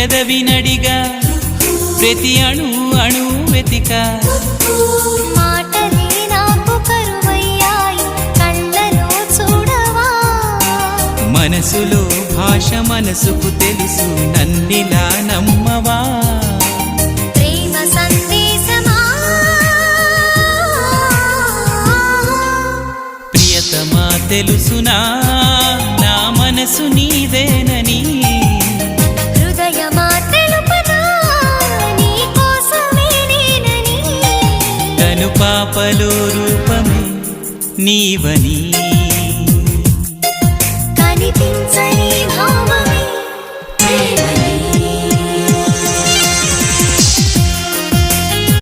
పెదవినడిగా ప్రతి అణు అణు వెతిక మాటలే నాకు కరువయ్యాయి కళ్ళలో చూడవా మనసులో భాష మనసుకు తెలుసు నన్నిలా నమ్మవా ప్రేమ సందేశమా ప్రియతమా తెలుసునా నా మనసు నీదేనని హృదయమా తెలుపనా నీ కోసమే నేనని తను పాపలో రూపమే నీవని